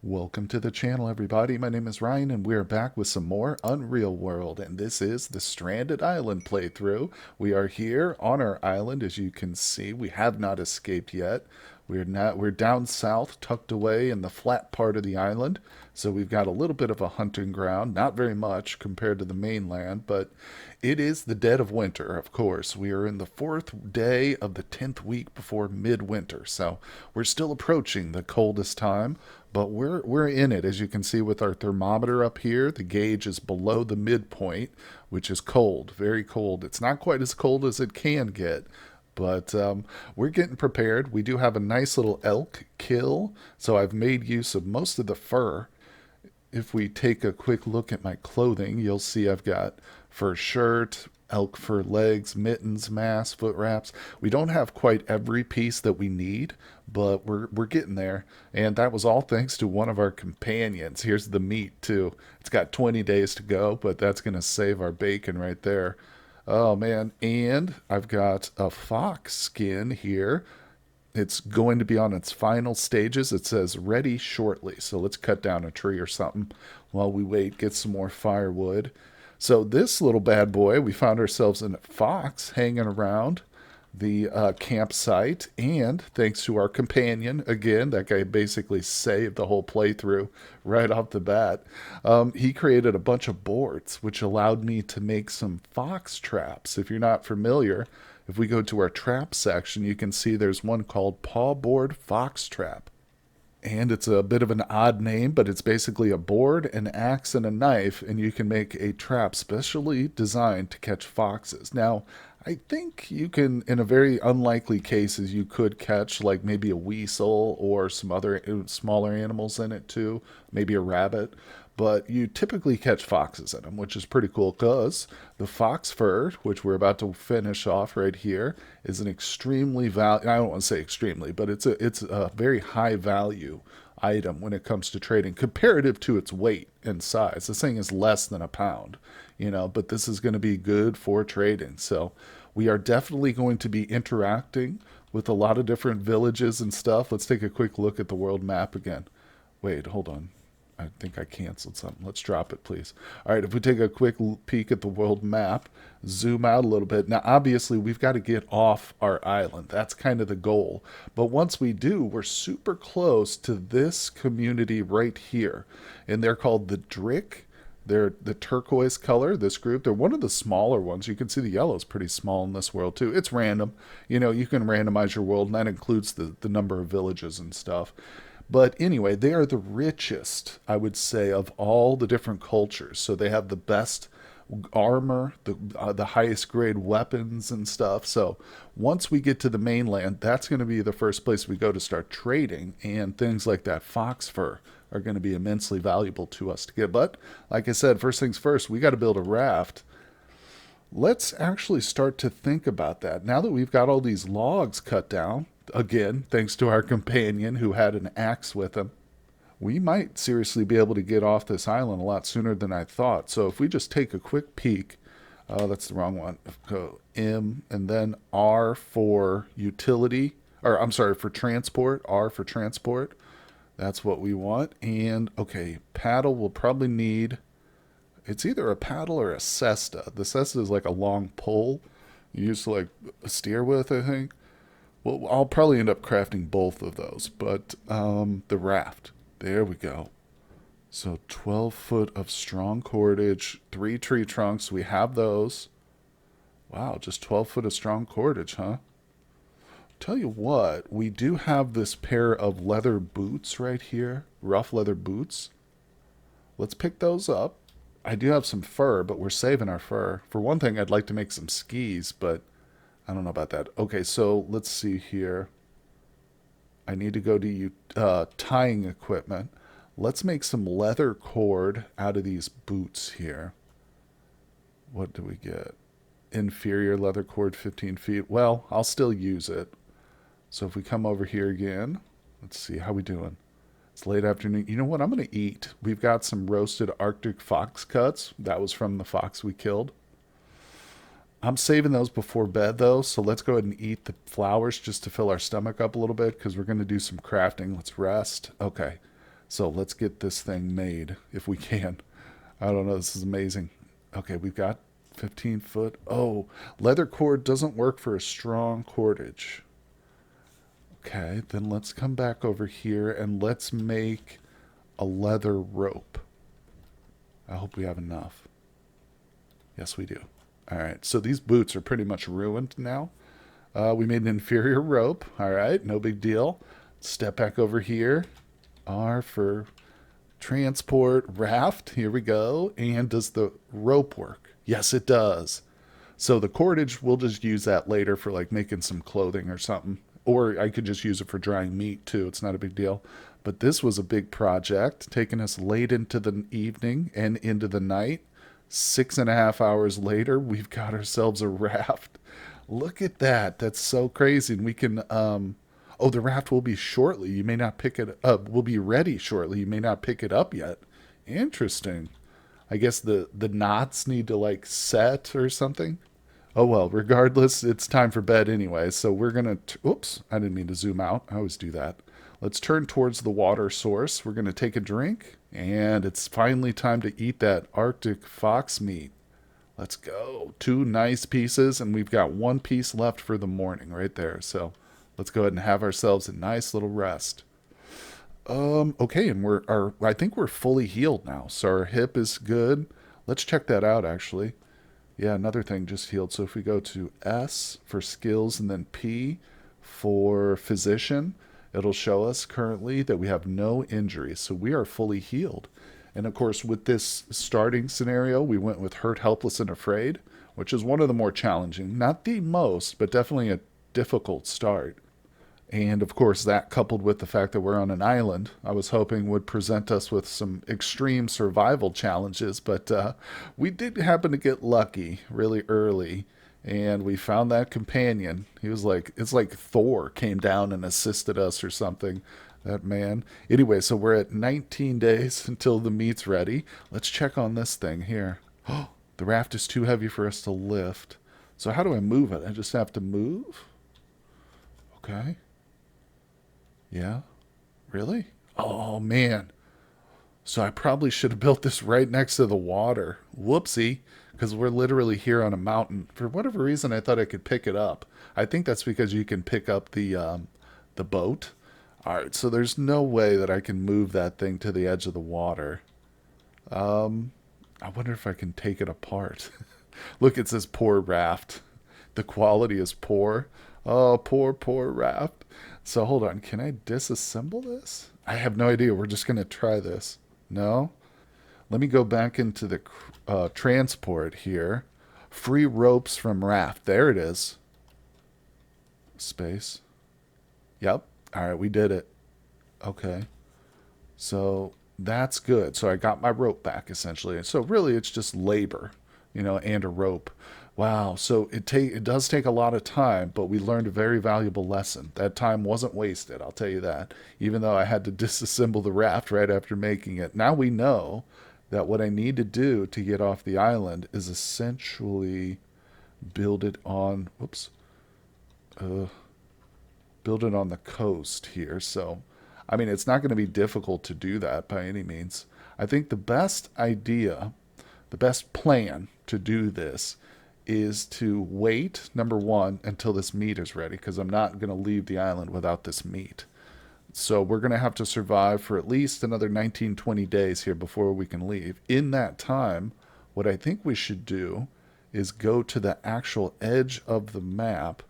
Welcome to the channel, everybody. My name is Ryan, and we are back with some more Unreal World, and this is the Stranded Island playthrough. We are here on our island, as you can see. We have not escaped yet. We're down south, tucked away in the flat part of the island, so we've got a little bit of a hunting ground. Not very much compared to the mainland, but it is the dead of winter, of course. We are in the fourth day of the 10th week before midwinter, so we're still approaching the coldest time. But we're in it, as you can see with our thermometer up here. The gauge is below the midpoint, which is cold, very cold. It's not quite as cold as it can get, but we're getting prepared. We do have a nice little elk kill, so I've made use of most of the fur. If we take a quick look at my clothing, you'll see I've got fur shirt, elk fur legs, mittens, mask, foot wraps. We don't have quite every piece that we need, but we're getting there. And that was all thanks to one of our companions. Here's the meat too. It's got 20 days to go, but that's going to save our bacon right there. Oh man, and I've got a fox skin here. It's going to be on its final stages. It says ready shortly. So let's cut down a tree or something while we wait, get some more firewood. So this little bad boy, we found ourselves in a fox hanging around the campsite, and thanks to our companion, again, that guy basically saved the whole playthrough right off the bat. He created a bunch of boards, which allowed me to make some fox traps. If you're not familiar, if we go to our trap section, you can see there's one called Pawboard Fox Trap. And it's a bit of an odd name, but it's basically a board, an axe, and a knife, and you can make a trap specially designed to catch foxes. Now, I think you can, in a very unlikely cases, you could catch like maybe a weasel or some other smaller animals in it too, maybe a rabbit. But you typically catch foxes in them, which is pretty cool because the fox fur, which we're about to finish off right here, is an extremely I don't want to say extremely, but it's a very high value item when it comes to trading comparative to its weight and size. This thing is less than a pound, but this is going to be good for trading. So we are definitely going to be interacting with a lot of different villages and stuff. Let's take a quick look at the world map again. Wait, hold on. I think I canceled something. Let's drop it, please. All right, if we take a quick peek at the world map, zoom out a little bit. Now, obviously, we've got to get off our island. That's kind of the goal. But once we do, we're super close to this community right here. And they're called the Drick. They're the turquoise color, this group. They're one of the smaller ones. You can see the yellow is pretty small in this world, too. It's random. You can randomize your world, and that includes the number of villages and stuff. But anyway, they are the richest, I would say, of all the different cultures. So they have the best armor, the highest grade weapons and stuff. So once we get to the mainland, that's going to be the first place we go to start trading, and things like that fox fur are going to be immensely valuable to us to get. But like I said, first things first, we got to build a raft. Let's actually start to think about that. Now that we've got all these logs cut down, again, thanks to our companion who had an axe with him, we might seriously be able to get off this island a lot sooner than I thought. So if we just take a quick peek, oh, that's the wrong one. Go M and then R for utility, or I'm sorry, for transport, R for transport. That's what we want. And okay, paddle will probably need, it's either a paddle or a cesta. The cesta is like a long pole you use to like steer with, I think. Well, I'll probably end up crafting both of those, but the raft. There we go. So 12 foot of strong cordage, 3 tree trunks. We have those. Wow, just 12 foot of strong cordage, huh? Tell you what, we do have this pair of leather boots right here, rough leather boots. Let's pick those up. I do have some fur, but we're saving our fur. For one thing, I'd like to make some skis, but I don't know about that. Okay, so let's see here. I need to go to tying equipment. Let's make some leather cord out of these boots here. What do we get? Inferior leather cord, 15 feet. Well, I'll still use it. So if we come over here again, let's see, how we doing? It's late afternoon. You know what? I'm going to eat. We've got some roasted Arctic fox cuts. That was from the fox we killed. I'm saving those before bed, though, so let's go ahead and eat the flowers just to fill our stomach up a little bit because we're going to do some crafting. Let's rest. Okay, So let's get this thing made if we can. I don't know. This is amazing. Okay, we've got 15 foot. Oh, leather cord doesn't work for a strong cordage. Okay, then let's come back over here and let's make a leather rope. I hope we have enough. Yes, we do. All right, so these boots are pretty much ruined now. We made an inferior rope. All right, no big deal. Step back over here. R for transport raft. Here we go. And does the rope work? Yes, it does. So the cordage, we'll just use that later for like making some clothing or something. Or I could just use it for drying meat too. It's not a big deal. But this was a big project, taking us late into the evening and into the night. 6.5 hours later, we've got ourselves a raft. Look at that. That's so crazy. And we can, oh, the raft will be shortly. You may not pick it up. Will be ready shortly. You may not pick it up yet. Interesting. I guess the knots need to like set or something. Oh well, regardless, it's time for bed anyway. So we're gonna. Oops, I didn't mean to zoom out. I always do that. Let's turn towards the water source. We're gonna take a drink, and it's finally time to eat that Arctic fox meat. Let's go. Two nice pieces, and we've got one piece left for the morning right there. So let's go ahead and have ourselves a nice little rest. Okay, and I think we're fully healed now. So our hip is good. Let's check that out actually. Yeah, another thing just healed. So if we go to S for skills and then P for physician, it'll show us currently that we have no injuries. So we are fully healed. And of course, with this starting scenario, we went with hurt, helpless, and afraid, which is one of the more challenging. Not the most, but definitely a difficult start. And of course, that coupled with the fact that we're on an island, I was hoping would present us with some extreme survival challenges. But we did happen to get lucky really early, and we found that companion. He was like, it's like Thor came down and assisted us or something. That man. Anyway, so we're at 19 days until the meat's ready. Let's check on this thing here. Oh, the raft is too heavy for us to lift. So how do I move it? I just have to move? Okay. Yeah. Really? Oh, man. So I probably should have built this right next to the water. Whoopsie. Because we're literally here on a mountain. For whatever reason, I thought I could pick it up. I think that's because you can pick up the boat. All right, so there's no way that I can move that thing to the edge of the water. I wonder if I can take it apart. Look, it says poor raft. The quality is poor. Oh, poor, poor raft. So hold on, can I disassemble this? I have no idea. We're just going to try this. No? Let me go back into the transport here. Free ropes from raft. There it is. Space. Yep. All right, we did it. Okay. So that's good. So I got my rope back essentially. So really it's just labor, and a rope. Wow. So it does take a lot of time, but we learned a very valuable lesson. That time wasn't wasted, I'll tell you that. Even though I had to disassemble the raft right after making it. Now we know that what I need to do to get off the island is essentially build it on, whoops, build it on the coast here. So, I mean, it's not going to be difficult to do that by any means. I think the best idea, the best plan to do this is to wait, number one, until this meat is ready, because I'm not going to leave the island without this meat. So we're going to have to survive for at least another 19, 20 days here before we can leave. In that time, what I think we should do is go to the actual edge of the map,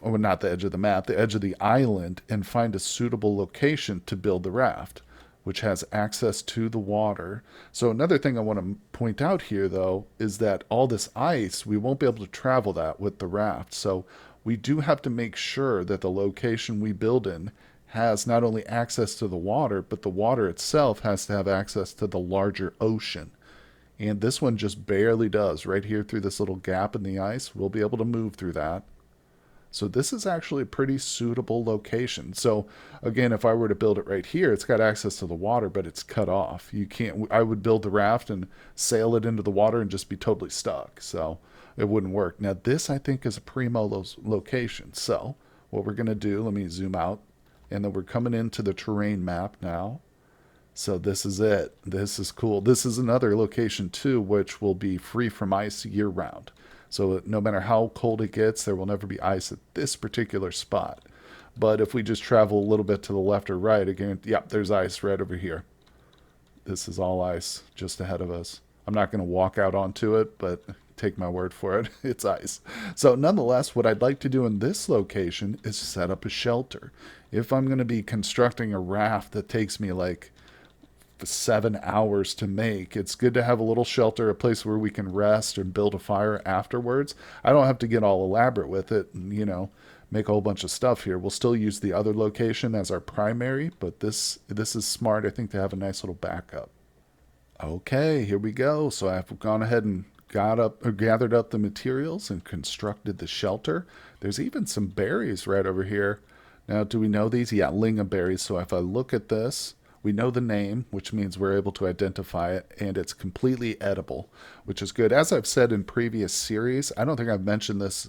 or not the edge of the map, the edge of the island, and find a suitable location to build the raft, which has access to the water. So another thing I want to point out here, though, is that all this ice, we won't be able to travel that with the raft. So we do have to make sure that the location we build in has not only access to the water, but the water itself has to have access to the larger ocean. And this one just barely does. Right here through this little gap in the ice, we'll be able to move through that. So this is actually a pretty suitable location. So again, if I were to build it right here, it's got access to the water, but it's cut off. You can't, I would build the raft and sail it into the water and just be totally stuck. So it wouldn't work. Now this, I think, is a primo location. So what we're going to do, let me zoom out. And then we're coming into the terrain map now. So this is it. This is cool. This is another location too, which will be free from ice year round. So no matter how cold it gets, there will never be ice at this particular spot. But if we just travel a little bit to the left or right, again, yep, there's ice right over here. This is all ice just ahead of us. I'm not going to walk out onto it, but take my word for it. It's ice. So nonetheless, what I'd like to do in this location is set up a shelter. If I'm going to be constructing a raft that takes me like 7 hours to make, it's good to have a little shelter, a place where we can rest and build a fire afterwards. I don't have to get all elaborate with it and, make a whole bunch of stuff here. We'll still use the other location as our primary, but this is smart, I think, to have a nice little backup. Okay, here we go. So I've gone ahead and gathered up the materials and constructed the shelter. There's even some berries right over here. Now, do we know these? Yeah, lingonberries. So if I look at this, we know the name, which means we're able to identify it, and it's completely edible, which is good. As I've said in previous series, I don't think I've mentioned this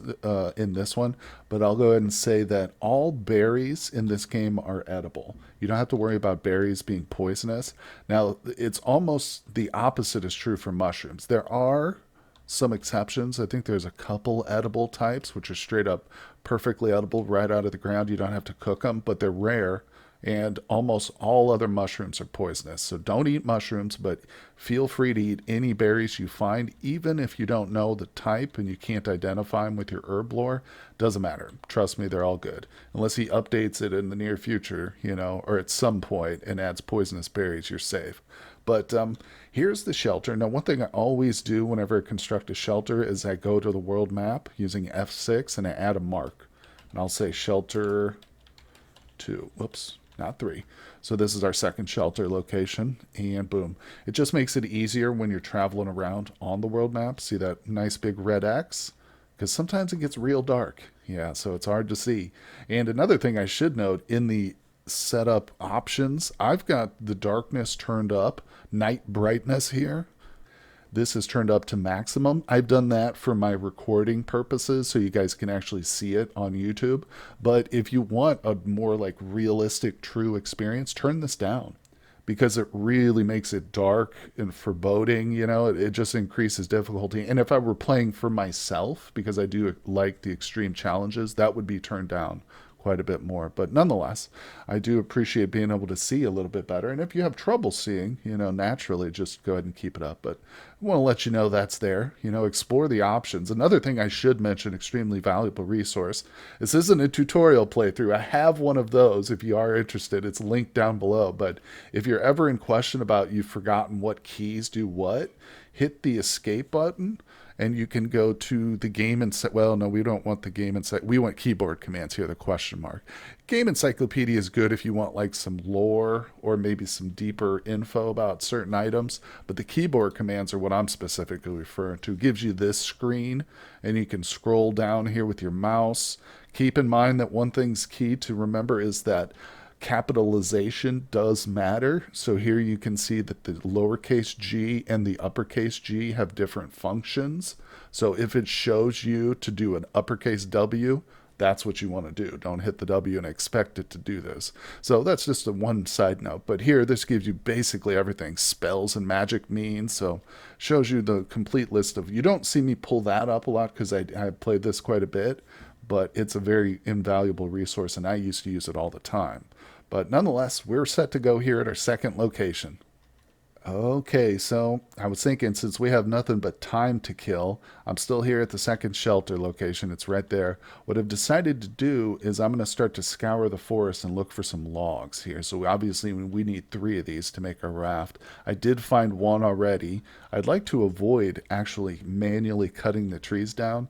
in this one, but I'll go ahead and say that all berries in this game are edible. You don't have to worry about berries being poisonous. Now, it's almost the opposite is true for mushrooms. There are some exceptions. I think there's a couple edible types, which are straight up perfectly edible right out of the ground. You don't have to cook them, but they're rare. And almost all other mushrooms are poisonous. So don't eat mushrooms, but feel free to eat any berries you find, even if you don't know the type and you can't identify them with your herb lore. Doesn't matter. Trust me, they're all good. Unless he updates it in the near future, or at some point and adds poisonous berries, you're safe. But here's the shelter. Now, one thing I always do whenever I construct a shelter is I go to the world map using F6 and I add a mark. And I'll say shelter 2. Whoops. Not 3. So this is our second shelter location, and boom. It just makes it easier when you're traveling around on the world map. See that nice big red X? Because sometimes it gets real dark. Yeah, so it's hard to see. And another thing I should note, in the setup options, I've got the darkness turned up, night brightness here. This is turned up to maximum. I've done that for my recording purposes so you guys can actually see it on YouTube. But if you want a more like realistic, true experience, turn this down because it really makes it dark and foreboding. It just increases difficulty. And if I were playing for myself, because I do like the extreme challenges, that would be turned down quite a bit more. But nonetheless, I do appreciate being able to see a little bit better. And if you have trouble seeing, naturally, just go ahead and keep it up. But I want to let you know that's there. Explore the options. Another thing I should mention, extremely valuable resource. This isn't a tutorial playthrough. I have one of those if you are interested. It's linked down below. But if you're ever in question about you've forgotten what keys do what, hit the escape button and you can go to the game and well, no, we don't want the game we want keyboard commands here, the question mark. Game encyclopedia is good if you want like some lore or maybe some deeper info about certain items, but the keyboard commands are what I'm specifically referring to. It gives you this screen and you can scroll down here with your mouse. Keep in mind that one thing's key to remember is that capitalization does matter. So here you can see that the lowercase g and the uppercase G have different functions. So if it shows you to do an uppercase W, that's what you want to do. Don't hit the W and expect it to do this. So that's just a one side note. But here, this gives you basically everything. Spells and magic means. So shows you the complete list of... You don't see me pull that up a lot because I played this quite a bit. But it's a very invaluable resource, and I used to use it all the time. But nonetheless, we're set to go here at our second location. Okay, so I was thinking, since we have nothing but time to kill, I'm still here at the second shelter location. It's right there. What I've decided to do is I'm going to start to scour the forest and look for some logs here. So obviously we need 3 of these to make our raft. I did find one already. I'd like to avoid actually manually cutting the trees down.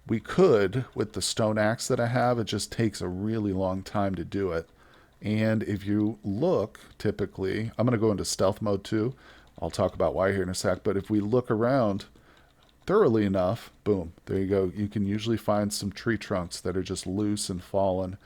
We could with the stone axe that I have. It just takes a really long time to do it. And if you look, typically, I'm going to go into stealth mode too. I'll talk about why here in a sec. But if we look around thoroughly enough, boom, there you go. You can usually find some tree trunks that are just loose and fallen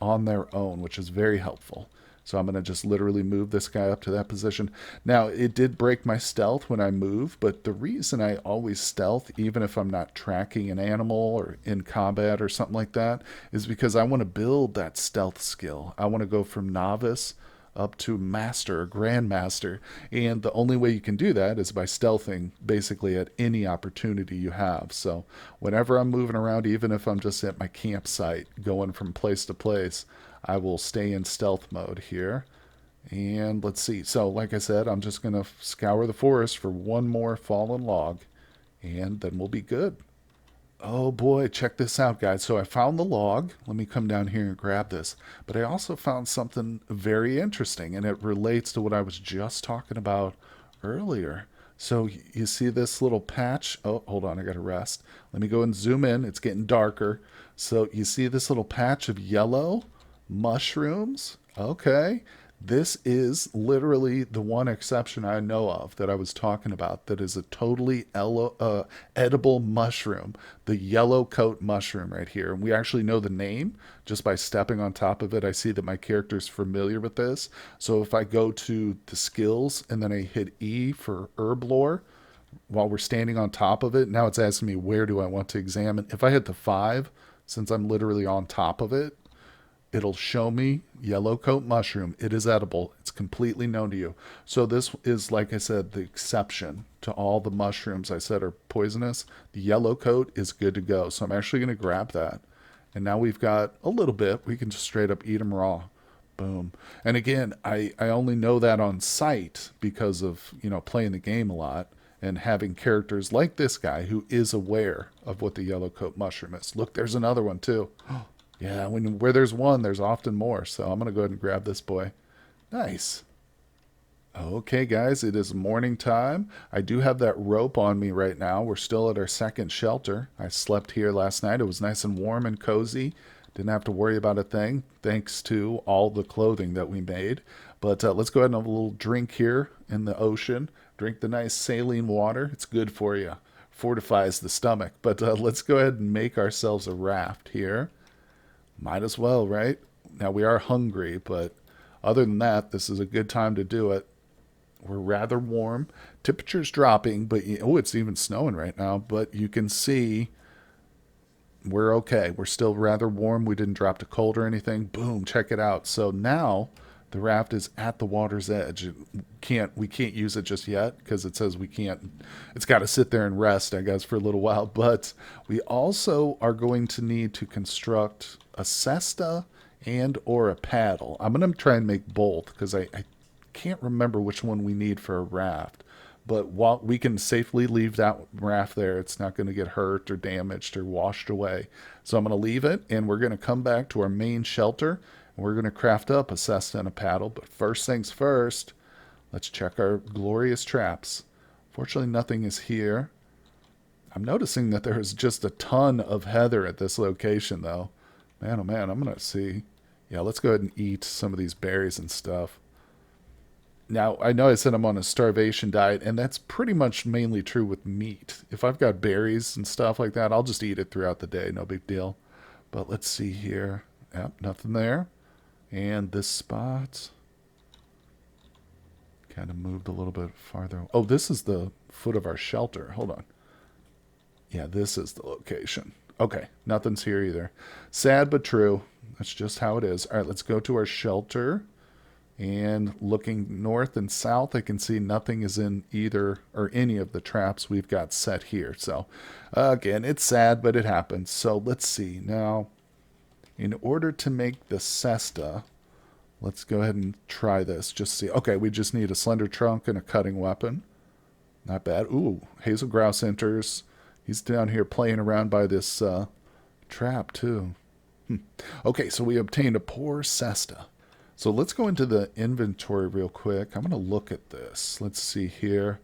on their own, which is very helpful. So I'm going to just literally move this guy up to that position. Now, it did break my stealth when I move, but the reason I always stealth, even if I'm not tracking an animal or in combat or something like that, is because I want to build that stealth skill. I want to go from novice up to master or grandmaster. And the only way you can do that is by stealthing basically at any opportunity you have. So whenever I'm moving around, even if I'm just at my campsite going from place to place, I will stay in stealth mode here. And let's see. So like I said, I'm just going to scour the forest for one more fallen log, and then we'll be good. Oh boy, check this out, guys. So I found the log. Let me come down here and grab this. But I also found something very interesting, and it relates to what I was just talking about earlier. So you see this little patch? Oh, hold on, I got to rest. Let me go and zoom in. It's getting darker. So you see this little patch of yellow mushrooms? Okay. This is literally the one exception I know of that I was talking about that is a totally edible mushroom, the yellow coat mushroom right here. And we actually know the name just by stepping on top of it. I see that my character is familiar with this. So if I go to the skills and then I hit E for herb lore, while we're standing on top of it, now it's asking me where do I want to examine. If I hit the 5, since I'm literally on top of it, it'll show me yellow coat mushroom. It is edible. It's completely known to you. So this is, like I said, the exception to all the mushrooms I said are poisonous. The yellow coat is good to go. So I'm actually going to grab that. And now we've got a little bit. We can just straight up eat them raw. Boom. And again, I only know that on sight because of, playing the game a lot and having characters like this guy who is aware of what the yellow coat mushroom is. Look, there's another one too. Yeah, where there's one, there's often more. So I'm going to go ahead and grab this boy. Nice. Okay, guys, it is morning time. I do have that rope on me right now. We're still at our second shelter. I slept here last night. It was nice and warm and cozy. Didn't have to worry about a thing, thanks to all the clothing that we made. But let's go ahead and have a little drink here in the ocean. Drink the nice saline water. It's good for you. Fortifies the stomach. But let's go ahead and make ourselves a raft here. Might as well, right? Now we are hungry, but other than that, this is a good time to do it. We're rather warm. Temperature's dropping, but it's even snowing right now. But you can see we're okay. We're still rather warm. We didn't drop to cold or anything. Boom, check it out. So now the raft is at the water's edge. We can't use it just yet because it says we can't. It's got to sit there and rest, I guess, for a little while. But we also are going to need to construct a cesta and or a paddle. I'm going to try and make both because I can't remember which one we need for a raft. But while we can safely leave that raft there, it's not going to get hurt or damaged or washed away. So I'm going to leave it, and we're going to come back to our main shelter, and we're going to craft up a cesta and a paddle. But first things first, let's check our glorious traps. Fortunately, nothing is here. I'm noticing that there is just a ton of heather at this location, though. Man, oh man, I'm going to see. Yeah, let's go ahead and eat some of these berries and stuff. Now, I know I said I'm on a starvation diet, and that's pretty much mainly true with meat. If I've got berries and stuff like that, I'll just eat it throughout the day. No big deal. But let's see here. Yep, nothing there. And this spot kind of moved a little bit farther. Oh, this is the foot of our shelter. Hold on. Yeah, this is the location. Okay, nothing's here either. Sad but true. That's just how it is. All right, let's go to our shelter. And looking north and south, I can see nothing is in either or any of the traps we've got set here. So, again, it's sad, but it happens. So, let's see. Now, in order to make the cesta, let's go ahead and try this. Just see. Okay, we just need a slender trunk and a cutting weapon. Not bad. Ooh, hazel grouse enters. He's down here playing around by this trap, too. Okay, so we obtained a poor cesta. So let's go into the inventory real quick. I'm going to look at this. Let's see here.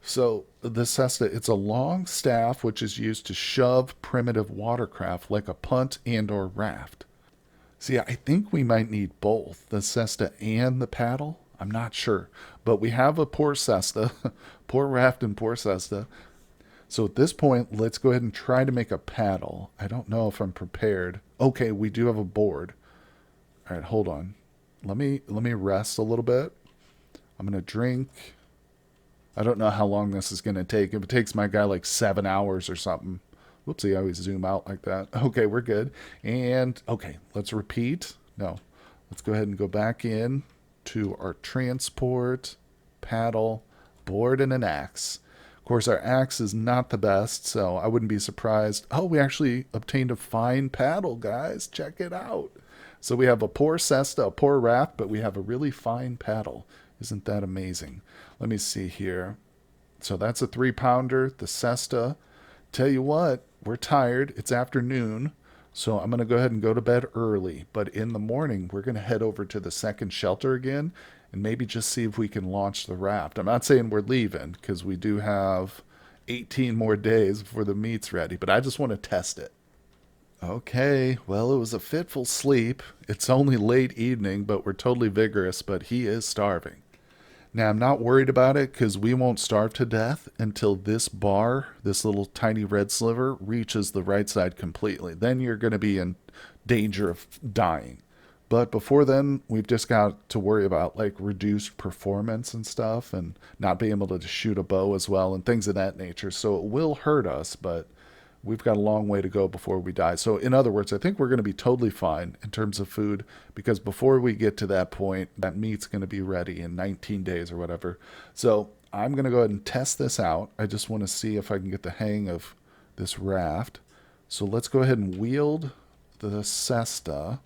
So the cesta, it's a long staff which is used to shove primitive watercraft like a punt and or raft. See, I think we might need both, the cesta and the paddle. I'm not sure. But we have a poor cesta, poor raft and poor cesta. So at this point, let's go ahead and try to make a paddle. I don't know if I'm prepared. Okay, we do have a board. All right, hold on. Let me rest a little bit. I'm gonna drink. I don't know how long this is gonna take. If it takes my guy like 7 hours or something. Whoopsie, I always zoom out like that. Okay, we're good. And okay, let's repeat. No. Let's go ahead and go back in to our transport, paddle, board, and an axe. Of course, our axe is not the best, so I wouldn't be surprised. Oh, we actually obtained a fine paddle, guys. Check it out. So we have a poor cesta, a poor raft, but we have a really fine paddle. Isn't that amazing? Let me see here. So that's a 3 pounder, the cesta. Tell you what, we're tired. It's afternoon. So I'm going to go ahead and go to bed early. But in the morning, we're going to head over to the second shelter again and maybe just see if we can launch the raft. I'm not saying we're leaving because we do have 18 more days before the meat's ready, but I just want to test it. Okay, well, it was a fitful sleep. It's only late evening, but we're totally vigorous, but he is starving. Now, I'm not worried about it because we won't starve to death until this bar, this little tiny red sliver, reaches the right side completely. Then you're going to be in danger of dying. But before then, we've just got to worry about like reduced performance and stuff and not being able to shoot a bow as well and things of that nature. So it will hurt us, but we've got a long way to go before we die. So, in other words, I think we're going to be totally fine in terms of food because before we get to that point, that meat's going to be ready in 19 days or whatever. So, I'm going to go ahead and test this out. I just want to see if I can get the hang of this raft. So, let's go ahead and wield the cesta.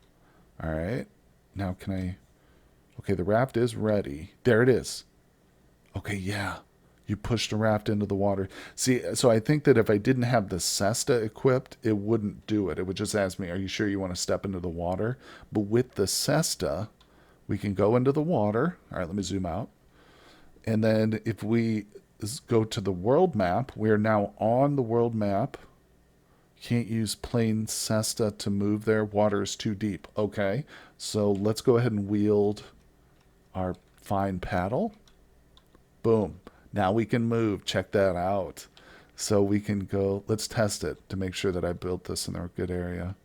All right. Now, can I? Okay, the raft is ready. There it is. Okay, yeah. You push the raft into the water. See, so I think that if I didn't have the cesta equipped, it wouldn't do it. It would just ask me, are you sure you want to step into the water? But with the cesta, we can go into the water. All right, let me zoom out. And then if we go to the world map, we are now on the world map. Can't use plain cesta to move there. Water is too deep. Okay, so let's go ahead and wield our fine paddle. Boom. Now we can move. Check that out. So we can go. Let's test it to make sure that I built this in a good area.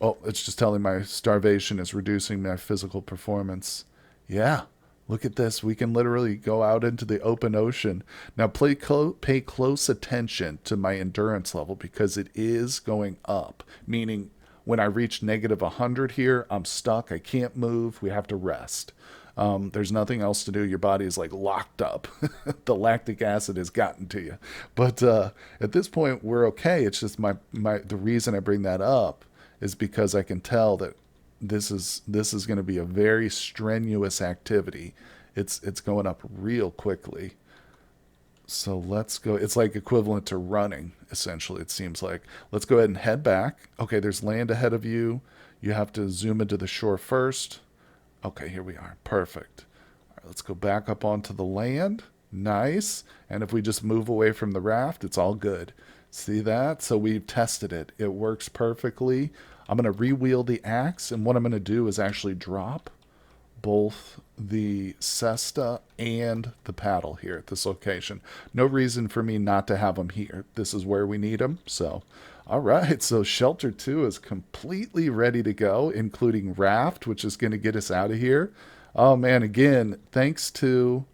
Oh, it's just telling my starvation is reducing my physical performance. Yeah. Look at this. We can literally go out into the open ocean. Now pay close attention to my endurance level because it is going up. Meaning when I reach negative 100 here, I'm stuck. I can't move. We have to rest. There's nothing else to do. Your body is like locked up. The lactic acid has gotten to you. But at this point, we're okay. It's just the reason I bring that up is because I can tell that this is going to be a very strenuous activity. It's going up real quickly. So let's go. It's like equivalent to running, essentially, it seems like. Let's go ahead and head back. Okay, there's land ahead of you. You have to zoom into the shore first. Okay, here we are. Perfect. All right, let's go back up onto the land. Nice. And if we just move away from the raft, it's all good. See that? So we've tested it. It works perfectly. I'm going to re-wheel the axe, and what I'm going to do is actually drop both the cesta and the paddle here at this location. No reason for me not to have them here. This is where we need them. So, all right. So shelter 2 is completely ready to go, including raft, which is going to get us out of here. Oh man, again, thanks to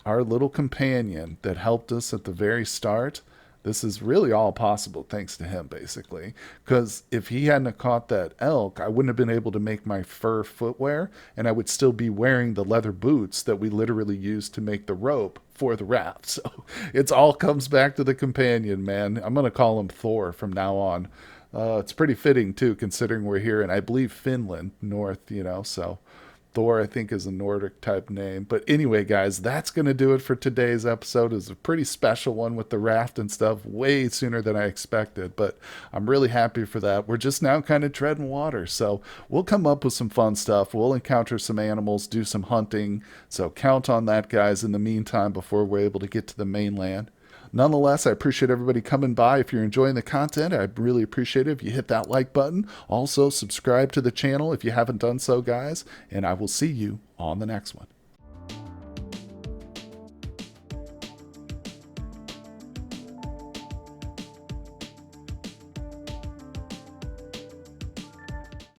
our little companion that helped us at the very start. This is really all possible thanks to him, basically. Because if he hadn't have caught that elk, I wouldn't have been able to make my fur footwear, and I would still be wearing the leather boots that we literally used to make the rope for the raft. So it's all comes back to the companion, man. I'm going to call him Thor from now on. It's pretty fitting, too, considering we're here in, I believe, Finland, north, so... Thor, I think, is a Nordic type name. But anyway, guys, that's going to do it for today's episode. It's a pretty special one with the raft and stuff, way sooner than I expected. But I'm really happy for that. We're just now kind of treading water. So we'll come up with some fun stuff. We'll encounter some animals, do some hunting. So count on that, guys, in the meantime, before we're able to get to the mainland. Nonetheless, I appreciate everybody coming by. If you're enjoying the content, I'd really appreciate it if you hit that like button. Also, subscribe to the channel if you haven't done so, guys. And I will see you on the next one.